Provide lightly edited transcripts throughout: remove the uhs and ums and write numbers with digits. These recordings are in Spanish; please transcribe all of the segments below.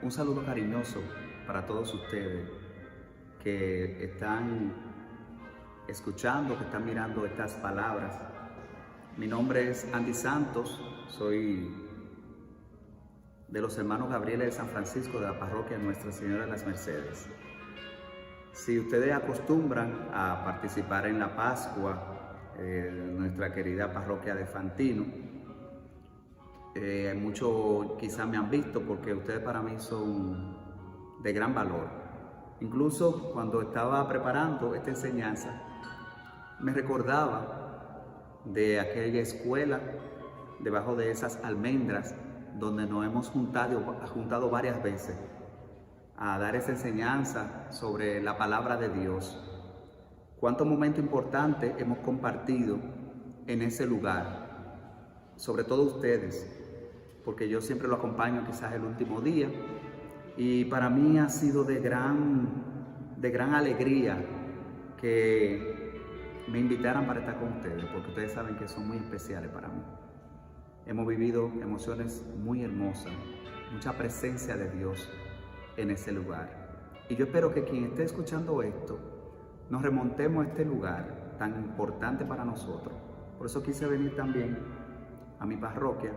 Un saludo cariñoso para todos ustedes que están escuchando, que están mirando estas palabras. Mi nombre es Andy Santos, soy de los hermanos Gabriel de San Francisco de la parroquia Nuestra Señora de las Mercedes. Si ustedes acostumbran a participar en la Pascua, nuestra querida parroquia de Fantino, muchos quizás me han visto porque ustedes para mí son de gran valor. Incluso cuando estaba preparando esta enseñanza, me recordaba de aquella escuela debajo de esas almendras donde nos hemos juntado varias veces a dar esa enseñanza sobre la palabra de Dios. Cuántos momentos importantes hemos compartido en ese lugar, sobre todo ustedes, porque yo siempre lo acompaño quizás el último día, y para mí ha sido de gran alegría que me invitaran para estar con ustedes, porque ustedes saben que son muy especiales para mí. Hemos vivido emociones muy hermosas, mucha presencia de Dios en ese lugar. Y yo espero que quien esté escuchando esto, nos remontemos a este lugar tan importante para nosotros. Por eso quise venir también a mi parroquia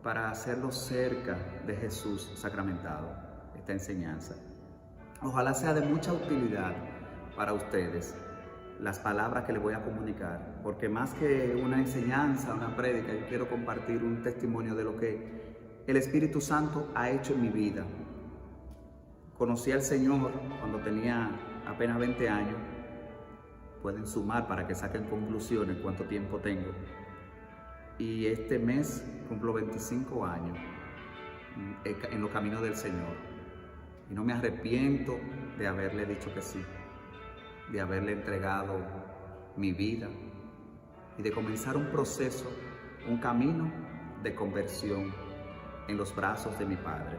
para hacerlo cerca de Jesús sacramentado, esta enseñanza. Ojalá sea de mucha utilidad para ustedes las palabras que les voy a comunicar, porque más que una enseñanza, una prédica, yo quiero compartir un testimonio de lo que el Espíritu Santo ha hecho en mi vida. Conocí al Señor cuando tenía apenas 20 años. Pueden sumar para que saquen conclusiones cuánto tiempo tengo. Y este mes cumplo 25 años en los caminos del Señor. Y no me arrepiento de haberle dicho que sí, de haberle entregado mi vida y de comenzar un proceso, un camino de conversión en los brazos de mi Padre.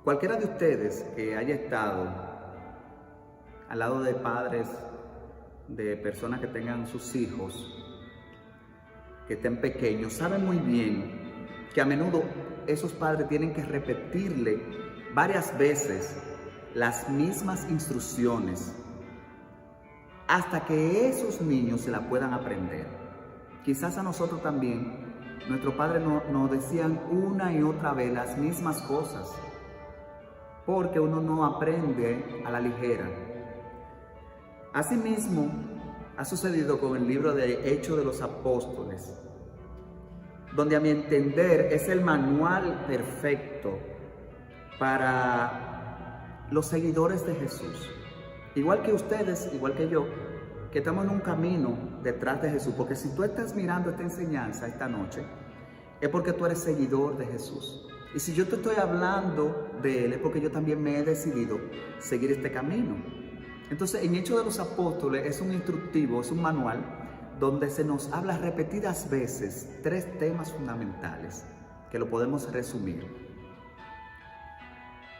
Cualquiera de ustedes que haya estado al lado de padres, de personas que tengan sus hijos, que estén pequeños, saben muy bien que a menudo esos padres tienen que repetirle varias veces las mismas instrucciones hasta que esos niños se la puedan aprender. Quizás a nosotros también, nuestros padres nos decían una y otra vez las mismas cosas, porque uno no aprende a la ligera. Asimismo, ha sucedido con el libro de Hechos de los Apóstoles, donde a mi entender es el manual perfecto para los seguidores de Jesús. Igual que ustedes, igual que yo, que estamos en un camino detrás de Jesús, porque si tú estás mirando esta enseñanza esta noche, es porque tú eres seguidor de Jesús. Y si yo te estoy hablando de Él, es porque yo también me he decidido seguir este camino. Entonces, en Hechos de los Apóstoles es un instructivo, es un manual, donde se nos habla repetidas veces 3 temas fundamentales, que lo podemos resumir.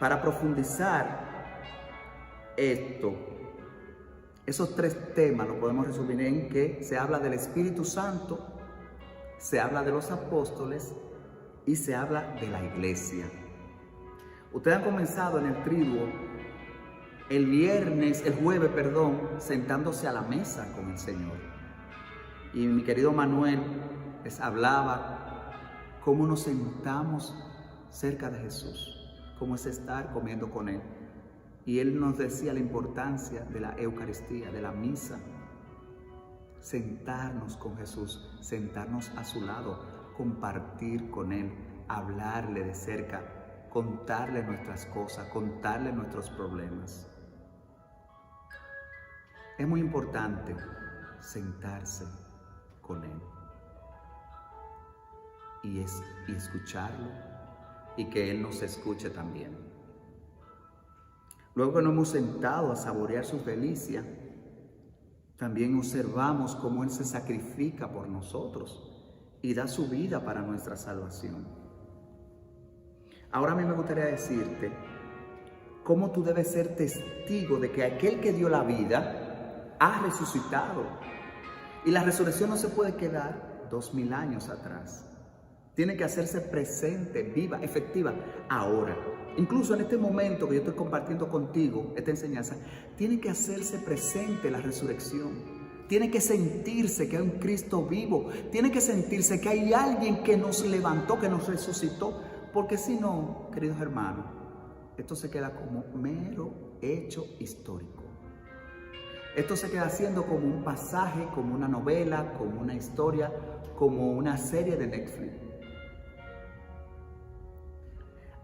Para profundizar esos 3 temas lo podemos resumir en que se habla del Espíritu Santo, se habla de los apóstoles y se habla de la iglesia. Ustedes han comenzado en el triduo el jueves, sentándose a la mesa con el Señor. Y mi querido Manuel les hablaba cómo nos sentamos cerca de Jesús, cómo es estar comiendo con Él. Y Él nos decía la importancia de la Eucaristía, de la misa. Sentarnos con Jesús, sentarnos a su lado, compartir con Él, hablarle de cerca, contarle nuestras cosas, contarle nuestros problemas. Es muy importante sentarse con Él y escucharlo y que Él nos escuche también. Luego que nos hemos sentado a saborear su delicia, también observamos cómo Él se sacrifica por nosotros y da su vida para nuestra salvación. Ahora a mí me gustaría decirte cómo tú debes ser testigo de que aquel que dio la vida ha resucitado. Y la resurrección no se puede quedar 2000 años atrás. Tiene que hacerse presente, viva, efectiva, ahora. Incluso en este momento que yo estoy compartiendo contigo esta enseñanza, tiene que hacerse presente la resurrección. Tiene que sentirse que hay un Cristo vivo. Tiene que sentirse que hay alguien que nos levantó, que nos resucitó. Porque si no, queridos hermanos, esto se queda como mero hecho histórico. Esto se queda siendo como un pasaje, como una novela, como una historia, como una serie de Netflix.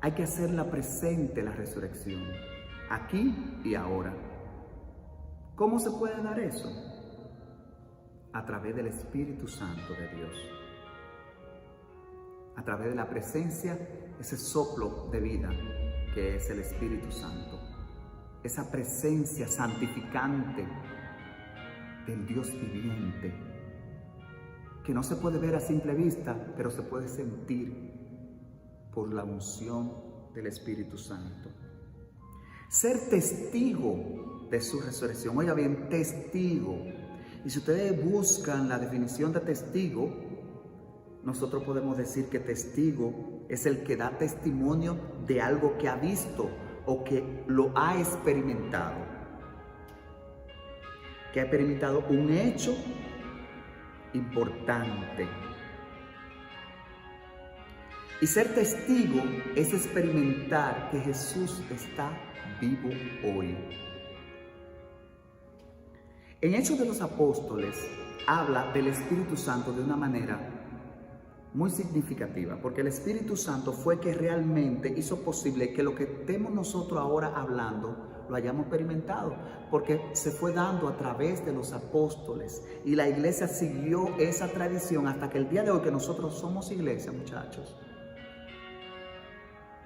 Hay que hacerla presente la resurrección, aquí y ahora. ¿Cómo se puede dar eso? A través del Espíritu Santo de Dios. A través de la presencia, ese soplo de vida que es el Espíritu Santo. Esa presencia santificante del Dios viviente, que no se puede ver a simple vista, pero se puede sentir por la unción del Espíritu Santo. Ser testigo de su resurrección. Oiga bien, testigo. Y si ustedes buscan la definición de testigo, nosotros podemos decir que testigo es el que da testimonio de algo que ha visto o que lo ha experimentado. Que ha experimentado un hecho importante. Y ser testigo es experimentar que Jesús está vivo hoy. En Hechos de los Apóstoles habla del Espíritu Santo de una manera muy significativa, porque el Espíritu Santo fue que realmente hizo posible que lo que estemos nosotros ahora hablando lo hayamos experimentado, porque se fue dando a través de los apóstoles y la iglesia siguió esa tradición hasta que el día de hoy, que nosotros somos iglesia, muchachos,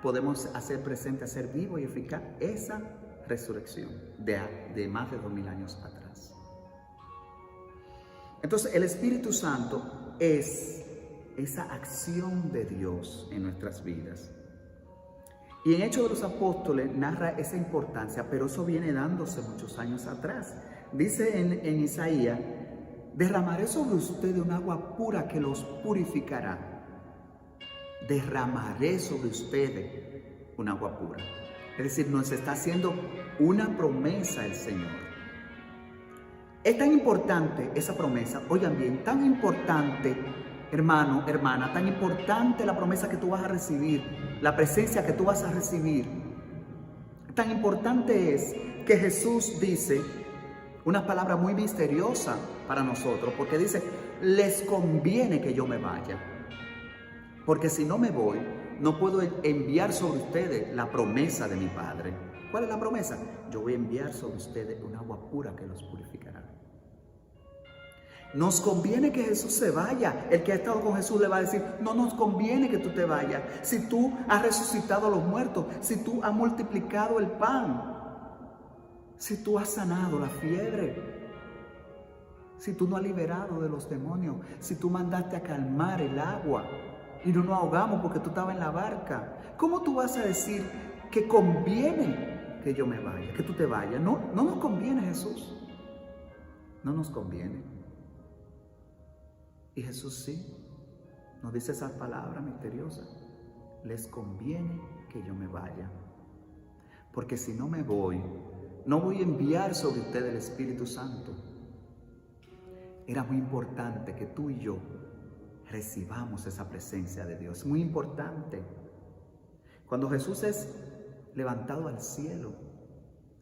podemos hacer presente, hacer vivo y eficaz esa resurrección de más de 2000 años atrás. Entonces, el Espíritu Santo es esa acción de Dios en nuestras vidas. Y en Hechos de los Apóstoles narra esa importancia, pero eso viene dándose muchos años atrás. Dice en Isaías: derramaré sobre ustedes un agua pura que los purificará. Derramaré sobre ustedes un agua pura. Es decir, nos está haciendo una promesa el Señor. Es tan importante esa promesa, oigan bien, tan importante, hermano, hermana, tan importante la promesa que tú vas a recibir, la presencia que tú vas a recibir. Tan importante es que Jesús dice una palabra muy misteriosa para nosotros, porque dice: les conviene que yo me vaya, porque si no me voy, no puedo enviar sobre ustedes la promesa de mi Padre. ¿Cuál es la promesa? Yo voy a enviar sobre ustedes un agua pura que los purificará. Nos conviene que Jesús se vaya. El que ha estado con Jesús le va a decir: no nos conviene que tú te vayas. Si tú has resucitado a los muertos, si tú has multiplicado el pan, si tú has sanado la fiebre, si tú no has liberado de los demonios, si tú mandaste a calmar el agua y no nos ahogamos porque tú estabas en la barca, ¿cómo tú vas a decir que conviene que yo me vaya, que tú te vayas? No, no nos conviene, Jesús. No nos conviene. Y Jesús sí nos dice esas palabras misteriosas: les conviene que yo me vaya, porque si no me voy, no voy a enviar sobre ustedes el Espíritu Santo. Era muy importante que tú y yo recibamos esa presencia de Dios. Muy importante. Cuando Jesús es levantado al cielo,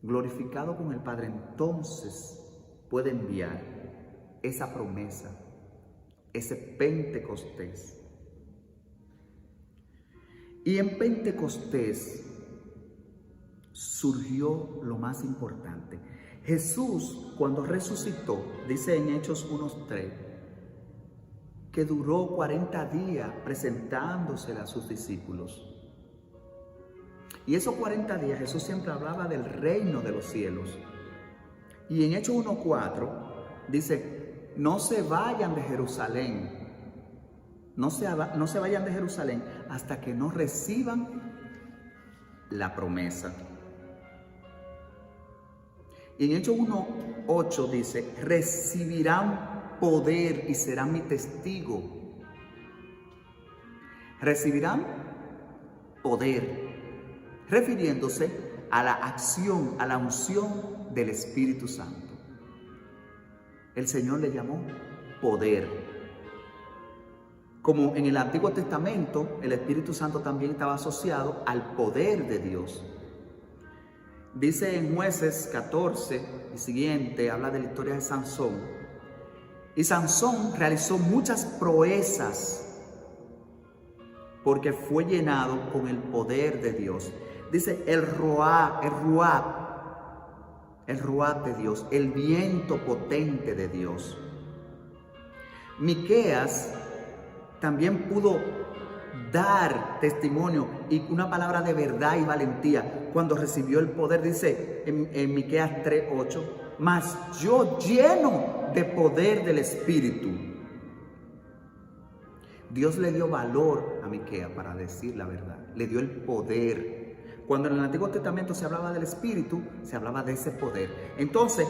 glorificado con el Padre, entonces puede enviar esa promesa, ese Pentecostés. Y en Pentecostés surgió lo más importante. Jesús, cuando resucitó, dice en Hechos 1:3, que duró 40 días presentándose a sus discípulos. Y esos 40 días Jesús siempre hablaba del reino de los cielos. Y en Hechos 1:4 dice: no se vayan de Jerusalén, no se vayan de Jerusalén hasta que no reciban la promesa. Y en Hechos 1:8 dice: recibirán poder y serán mi testigo. recibirán poder, refiriéndose a la acción, a la unción del Espíritu Santo. El Señor le llamó poder. Como en el Antiguo Testamento, el Espíritu Santo también estaba asociado al poder de Dios. Dice en Jueces 14 y siguiente, habla de la historia de Sansón. Y Sansón realizó muchas proezas porque fue llenado con el poder de Dios. Dice el ruach de Dios, el viento potente de Dios. Miqueas también pudo dar testimonio y una palabra de verdad y valentía cuando recibió el poder. Dice en Miqueas 3:8, mas yo lleno de poder del Espíritu. Dios le dio valor a Miqueas para decir la verdad, le dio el poder. Cuando en el Antiguo Testamento se hablaba del Espíritu, se hablaba de ese poder. Entonces,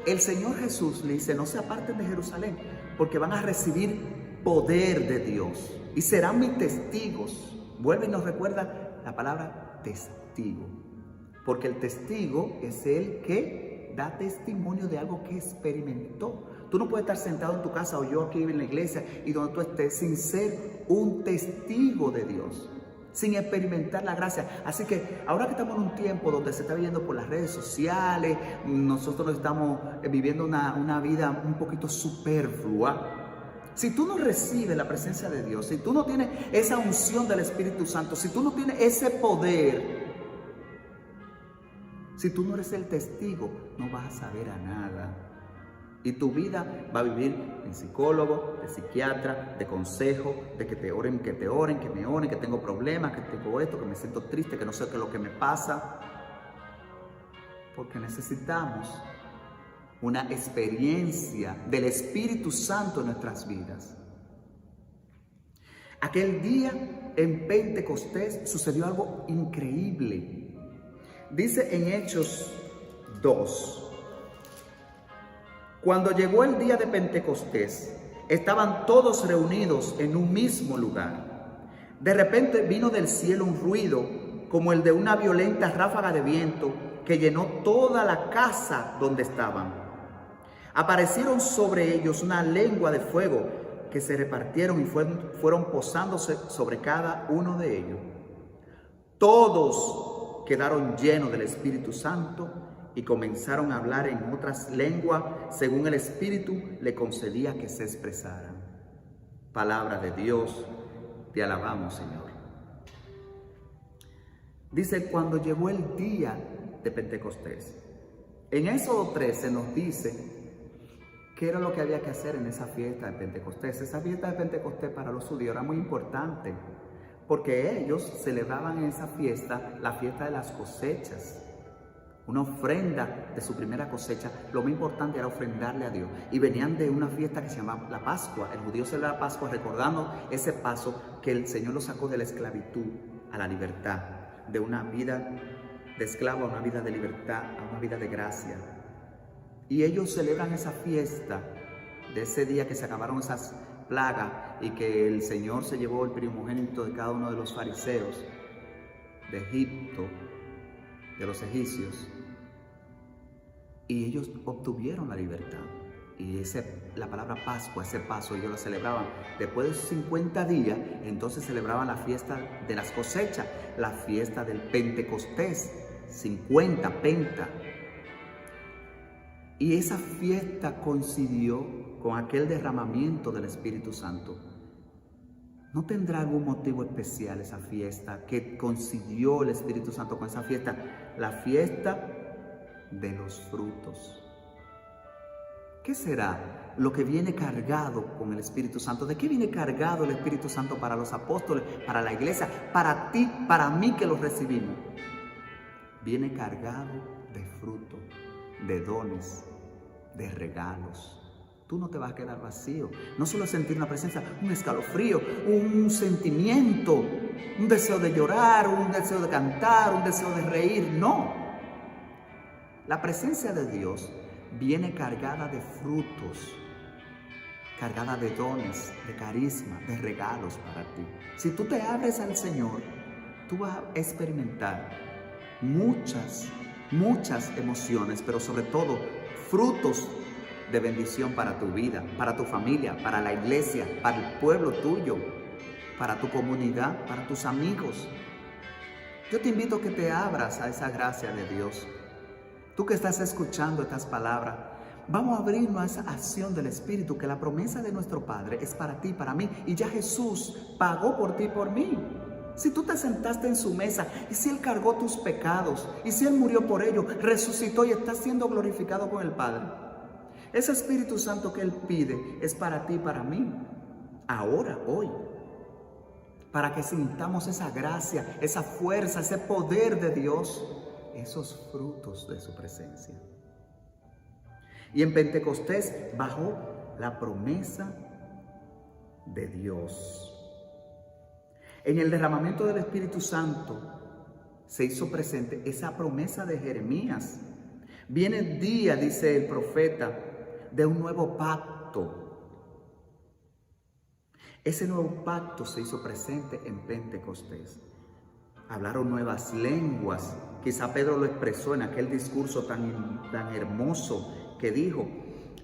el Señor Jesús le dice, no se aparten de Jerusalén, porque van a recibir poder de Dios y serán mis testigos. Vuelve y nos recuerda la palabra testigo, porque el testigo es el que da testimonio de algo que experimentó. Tú no puedes estar sentado en tu casa o yo aquí en la iglesia y donde tú estés sin ser un testigo de Dios, sin experimentar la gracia. Así que ahora que estamos en un tiempo donde se está viviendo por las redes sociales, nosotros estamos viviendo una vida un poquito superflua. Si tú no recibes la presencia de Dios, si tú no tienes esa unción del Espíritu Santo, si tú no tienes ese poder, si tú no eres el testigo, no vas a saber a nada. Y tu vida va a vivir en psicólogo, de psiquiatra, de consejo, de que te oren, que me oren, que tengo problemas, que tengo esto, que me siento triste, que no sé qué es lo que me pasa. Porque necesitamos una experiencia del Espíritu Santo en nuestras vidas. Aquel día en Pentecostés sucedió algo increíble. Dice en Hechos 2. Cuando llegó el día de Pentecostés, estaban todos reunidos en un mismo lugar. De repente vino del cielo un ruido como el de una violenta ráfaga de viento que llenó toda la casa donde estaban. Aparecieron sobre ellos una lengua de fuego que se repartieron y fueron posándose sobre cada uno de ellos. Todos quedaron llenos del Espíritu Santo y comenzaron a hablar en otras lenguas según el Espíritu le concedía que se expresaran. Palabra de Dios, te alabamos, Señor. Dice, cuando llegó el día de Pentecostés, en Éxodo 13 nos dice qué era lo que había que hacer en esa fiesta de Pentecostés. Esa fiesta de Pentecostés para los judíos era muy importante, porque ellos celebraban en esa fiesta la fiesta de las cosechas. Una ofrenda de su primera cosecha, lo más importante era ofrendarle a Dios. Y venían de una fiesta que se llamaba la Pascua. El judío celebra la Pascua recordando ese paso que el Señor lo sacó de la esclavitud a la libertad, de una vida de esclavo a una vida de libertad, a una vida de gracia. Y ellos celebran esa fiesta de ese día que se acabaron esas plagas y que el Señor se llevó el primogénito de cada uno de los fariseos de Egipto, de los egipcios, y ellos obtuvieron la libertad. Y la palabra Pascua, ese paso, ellos lo celebraban. Después de esos 50 días, entonces celebraban la fiesta de las cosechas, la fiesta del Pentecostés, 50, Penta. Y esa fiesta coincidió con aquel derramamiento del Espíritu Santo. ¿No tendrá algún motivo especial esa fiesta que coincidió el Espíritu Santo con esa fiesta? La fiesta de los frutos. ¿Qué será lo que viene cargado con el Espíritu Santo? ¿De qué viene cargado el Espíritu Santo para los apóstoles, para la iglesia, para ti, para mí que lo recibimos? Viene cargado de fruto, de dones, de regalos. Tú no te vas a quedar vacío. No solo sentir una presencia, un escalofrío, un sentimiento, un deseo de llorar, un deseo de cantar, un deseo de reír. No. La presencia de Dios viene cargada de frutos. cargada de dones, de carisma, de regalos para ti. Si tú te abres al Señor, tú vas a experimentar muchas emociones, pero sobre todo frutos de bendición para tu vida, para tu familia, para la iglesia, para el pueblo tuyo, para tu comunidad, para tus amigos. Yo te invito a que te abras a esa gracia de Dios. Tú que estás escuchando estas palabras, vamos a abrirnos a esa acción del Espíritu, que la promesa de nuestro Padre es para ti, para mí, y ya Jesús pagó por ti y por mí. Si tú te sentaste en su mesa, y si Él cargó tus pecados, y si Él murió por ellos, resucitó y está siendo glorificado con el Padre, ese Espíritu Santo que Él pide es para ti y para mí, ahora, hoy, para que sintamos esa gracia, esa fuerza, ese poder de Dios, esos frutos de su presencia. Y en Pentecostés bajó la promesa de Dios. En el derramamiento del Espíritu Santo se hizo presente esa promesa de Jeremías. Viene el día, dice el profeta, de un nuevo pacto. Ese nuevo pacto se hizo presente en Pentecostés. Hablaron nuevas lenguas. Quizá Pedro lo expresó en aquel discurso tan hermoso que dijo.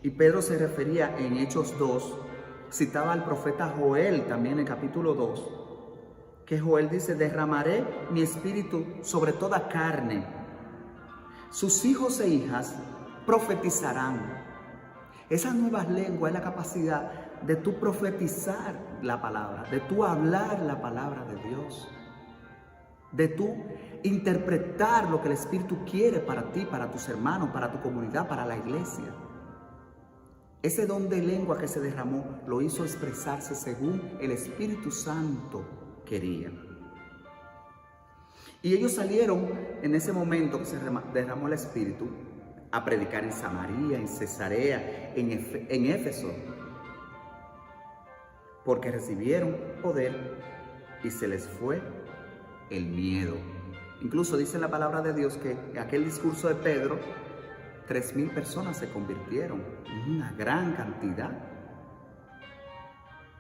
Y Pedro se refería en Hechos 2, citaba al profeta Joel también en capítulo 2, que Joel dice: derramaré mi espíritu sobre toda carne. Sus hijos e hijas profetizarán. Esas nuevas lenguas es la capacidad de tú profetizar la palabra, de tú hablar la palabra de Dios, de tú interpretar lo que el Espíritu quiere para ti, para tus hermanos, para tu comunidad, para la iglesia. Ese don de lengua que se derramó lo hizo expresarse según el Espíritu Santo quería. Y ellos salieron en ese momento que se derramó el Espíritu a predicar en Samaria, en Cesarea, en Éfeso, porque recibieron poder y se les fue el miedo. Incluso dice la palabra de Dios que en aquel discurso de Pedro, 3,000 personas se convirtieron, una gran cantidad.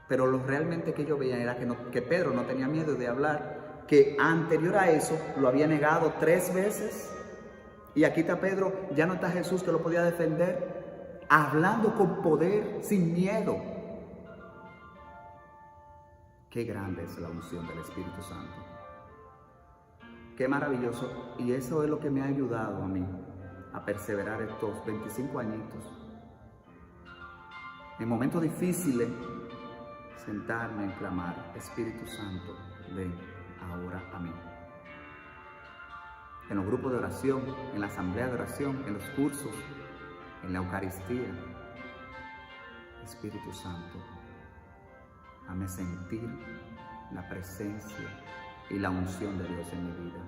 Pero lo realmente que ellos veían era que Pedro no tenía miedo de hablar, que anterior a eso lo había negado 3 veces. Y aquí está Pedro, ya no está Jesús que lo podía defender, hablando con poder, sin miedo. Qué grande es la unción del Espíritu Santo. Qué maravilloso. Y eso es lo que me ha ayudado a mí a perseverar estos 25 añitos. En momentos difíciles, sentarme y clamar: Espíritu Santo, ven ahora a mí. En los grupos de oración, en la asamblea de oración, en los cursos, en la Eucaristía. Espíritu Santo, hazme sentir la presencia y la unción de Dios en mi vida.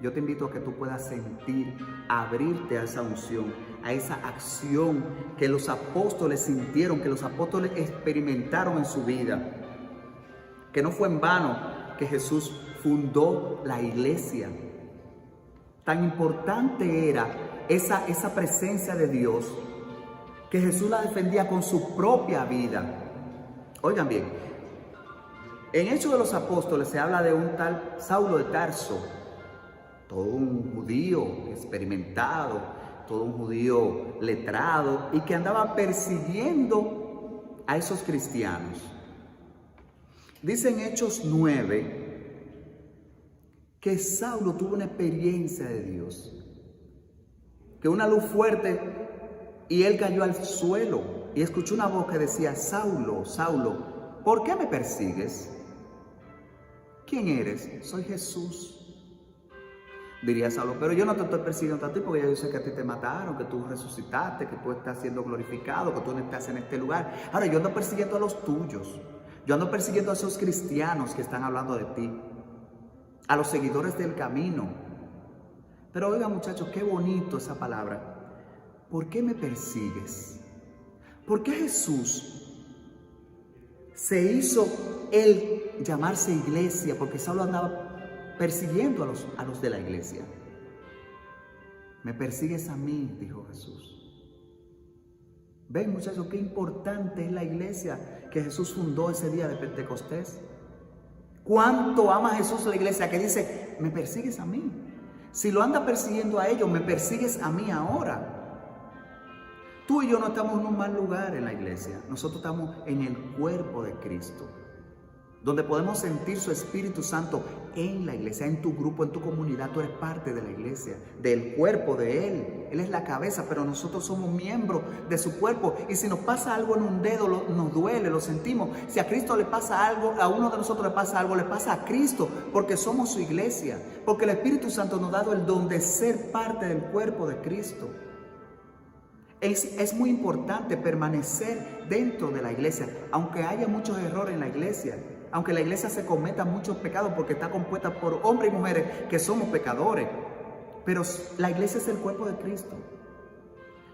Yo te invito a que tú puedas sentir, abrirte a esa unción, a esa acción que los apóstoles sintieron, que los apóstoles experimentaron en su vida. Que no fue en vano que Jesús fundó la iglesia. Tan importante era esa presencia de Dios que Jesús la defendía con su propia vida. Oigan bien, en Hechos de los Apóstoles se habla de un tal Saulo de Tarso, todo un judío experimentado, todo un judío letrado y que andaba persiguiendo a esos cristianos. Dice en Hechos 9 que Saulo tuvo una experiencia de Dios, que una luz fuerte y él cayó al suelo y escuchó una voz que decía: Saulo, Saulo, ¿por qué me persigues? ¿Quién eres? Soy Jesús. Diría Saulo: pero yo no te estoy persiguiendo a ti, porque ya yo sé que a ti te mataron, que tú resucitaste, que tú estás siendo glorificado, que tú no estás en este lugar. Ahora yo ando persiguiendo a los tuyos, yo ando persiguiendo a esos cristianos que están hablando de ti, a los seguidores del camino. Pero oiga, muchachos, qué bonito esa palabra. ¿Por qué me persigues? ¿Por qué Jesús se hizo él llamarse iglesia? Porque Saulo andaba persiguiendo a los de la iglesia. Me persigues a mí, dijo Jesús. Ven, muchachos, qué importante es la iglesia que Jesús fundó ese día de Pentecostés. ¿Cuánto ama Jesús la iglesia que dice, me persigues a mí? Si lo anda persiguiendo a ellos, me persigues a mí ahora. Tú y yo no estamos en un mal lugar en la iglesia. Nosotros estamos en el cuerpo de Cristo, donde podemos sentir su Espíritu Santo en la iglesia, en tu grupo, en tu comunidad. Tú eres parte de la iglesia, del cuerpo de Él. Él es la cabeza, pero nosotros somos miembros de su cuerpo. Y si nos pasa algo en un dedo, nos duele, lo sentimos. Si a Cristo le pasa algo, a uno de nosotros le pasa algo, le pasa a Cristo, porque somos su iglesia. Porque el Espíritu Santo nos ha dado el don de ser parte del cuerpo de Cristo. Es muy importante permanecer dentro de la iglesia, aunque haya muchos errores en la iglesia, aunque la iglesia se cometa muchos pecados, porque está compuesta por hombres y mujeres que somos pecadores. Pero la iglesia es el cuerpo de Cristo.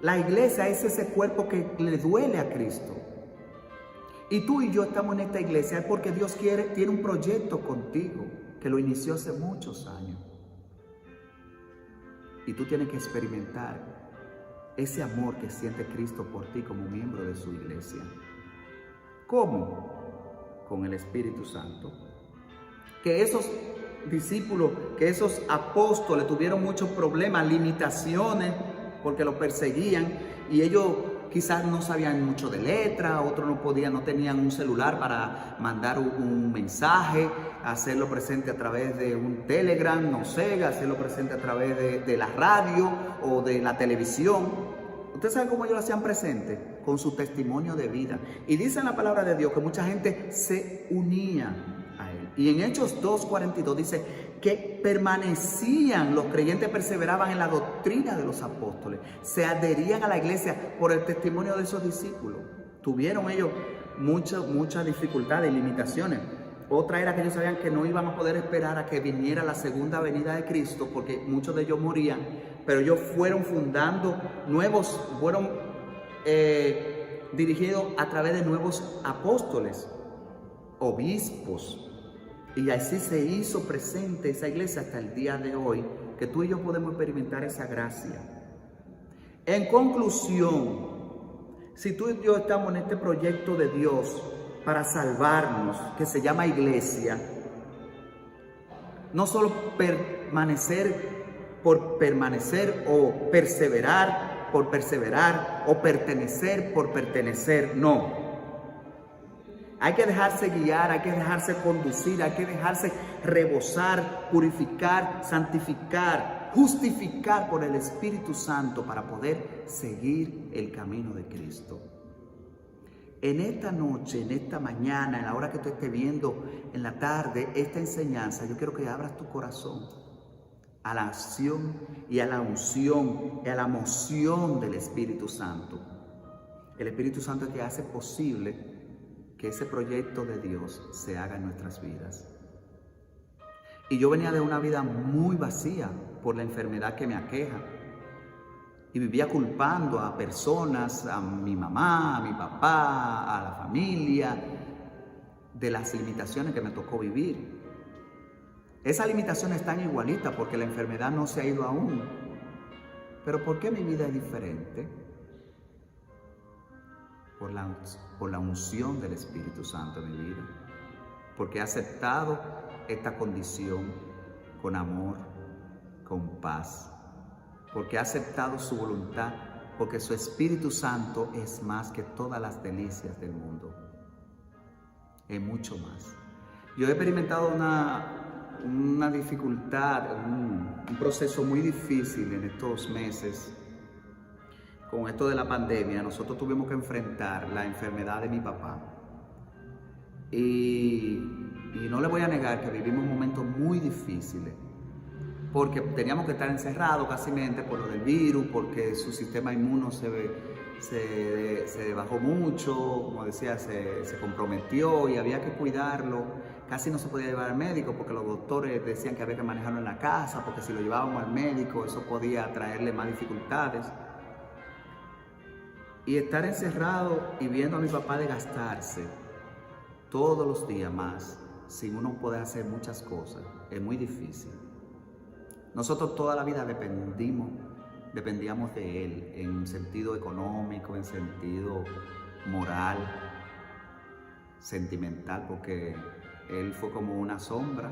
La iglesia es ese cuerpo que le duele a Cristo. Y tú y yo estamos en esta iglesia porque Dios tiene un proyecto contigo, que lo inició hace muchos años. Y tú tienes que experimentar ese amor que siente Cristo por ti como miembro de su iglesia. ¿Cómo? Con el Espíritu Santo. Que esos discípulos, que esos apóstoles tuvieron muchos problemas, limitaciones, porque los perseguían y ellos quizás no sabían mucho de letra, otros no tenían un celular para mandar un mensaje, hacerlo presente a través de un Telegram, no sé, hacerlo presente a través de la radio o de la televisión. ¿Usted sabe cómo ellos lo hacían presente? Con su testimonio de vida. Y dice en la palabra de Dios que mucha gente se unía a él. Y en Hechos 2:42 dice que permanecían, los creyentes perseveraban en la doctrina de los apóstoles, se adherían a la iglesia por el testimonio de esos discípulos. Tuvieron ellos muchas dificultades y limitaciones. Otra era que ellos sabían que no iban a poder esperar a que viniera la segunda venida de Cristo, porque muchos de ellos morían, pero ellos fueron fundando nuevos, fueron dirigidos a través de nuevos apóstoles, obispos. Y así se hizo presente esa iglesia hasta el día de hoy, que tú y yo podemos experimentar esa gracia. En conclusión, si tú y yo estamos en este proyecto de Dios para salvarnos, que se llama iglesia, no solo permanecer por permanecer o perseverar por perseverar o pertenecer por pertenecer, no. Hay que dejarse guiar, hay que dejarse conducir, hay que dejarse rebosar, purificar, santificar, justificar por el Espíritu Santo para poder seguir el camino de Cristo. En esta noche, en esta mañana, en la hora que tú estés viendo en la tarde esta enseñanza, yo quiero que abras tu corazón a la acción y a la unción y a la moción del Espíritu Santo. El Espíritu Santo es el que hace posible que ese proyecto de Dios se haga en nuestras vidas. Y yo venía de una vida muy vacía por la enfermedad que me aqueja. Y vivía culpando a personas, a mi mamá, a mi papá, a la familia, de las limitaciones que me tocó vivir. Esas limitaciones están igualitas porque la enfermedad no se ha ido aún. Pero ¿por qué mi vida es diferente? Por la unción del Espíritu Santo en mi vida. Porque he aceptado esta condición con amor, con paz. Porque he aceptado su voluntad, porque su Espíritu Santo es más que todas las delicias del mundo. Es mucho más. Yo he experimentado una dificultad, un proceso muy difícil en estos meses. Con esto de la pandemia, nosotros tuvimos que enfrentar la enfermedad de mi papá. Y no le voy a negar que vivimos momentos muy difíciles, porque teníamos que estar encerrados casi por lo del virus, porque su sistema inmuno se bajó mucho, como decía, se comprometió y había que cuidarlo. Casi no se podía llevar al médico porque los doctores decían que había que manejarlo en la casa, porque si lo llevábamos al médico eso podía traerle más dificultades. Y estar encerrado y viendo a mi papá desgastarse todos los días más, sin uno poder hacer muchas cosas, es muy difícil. Nosotros toda la vida dependimos dependíamos de Él en sentido económico, en sentido moral, sentimental, porque Él fue como una sombra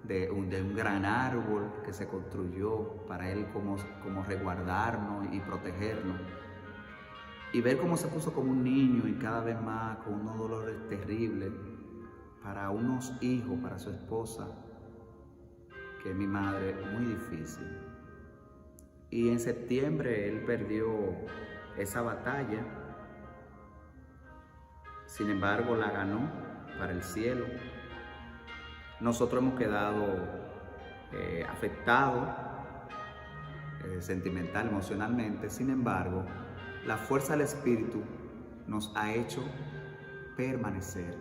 de un gran árbol que se construyó para Él como resguardarnos y protegernos. Y ver cómo se puso como un niño y cada vez más con unos dolores terribles para unos hijos, para su esposa, que es mi madre, muy difícil. Y en septiembre Él perdió esa batalla, sin embargo la ganó para el cielo. Nosotros hemos quedado afectados sentimental, emocionalmente. Sin embargo, la fuerza del Espíritu nos ha hecho permanecer,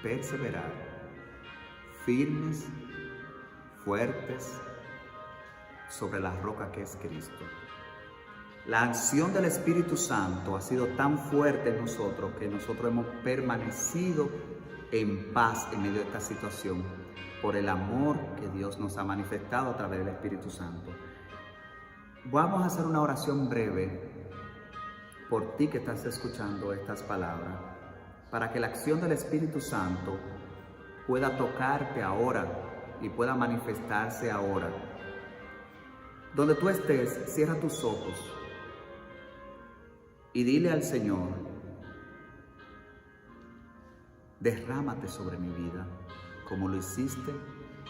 perseverar, firmes, fuertes, sobre la roca que es Cristo. La acción del Espíritu Santo ha sido tan fuerte en nosotros que nosotros hemos permanecido en paz en medio de esta situación por el amor que Dios nos ha manifestado a través del Espíritu Santo. Vamos a hacer una oración breve por ti que estás escuchando estas palabras, para que la acción del Espíritu Santo pueda tocarte ahora y pueda manifestarse ahora. Donde tú estés, cierra tus ojos y dile al Señor: derrámate sobre mi vida como lo hiciste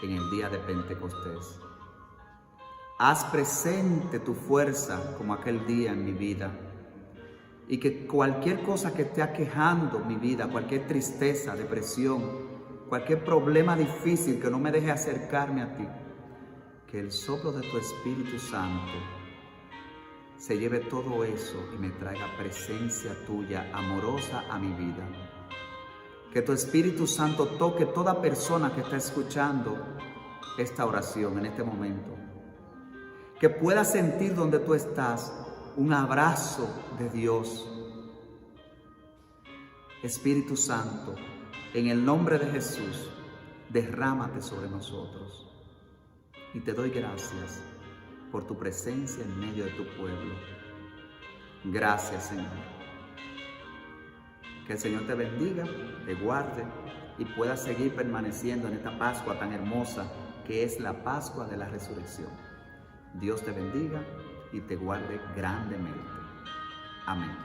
en el día de Pentecostés. Haz presente tu fuerza como aquel día en mi vida, y que cualquier cosa que esté aquejando mi vida, cualquier tristeza, depresión, cualquier problema difícil que no me deje acercarme a ti, que el soplo de tu Espíritu Santo se lleve todo eso y me traiga presencia tuya amorosa a mi vida. Que tu Espíritu Santo toque toda persona que está escuchando esta oración en este momento. Que pueda sentir donde tú estás un abrazo de Dios. Espíritu Santo, en el nombre de Jesús, derrámate sobre nosotros. Y te doy gracias por tu presencia en medio de tu pueblo. Gracias, Señor. Que el Señor te bendiga, te guarde y puedas seguir permaneciendo en esta Pascua tan hermosa que es la Pascua de la Resurrección. Dios te bendiga y te guarde grandemente. Amén.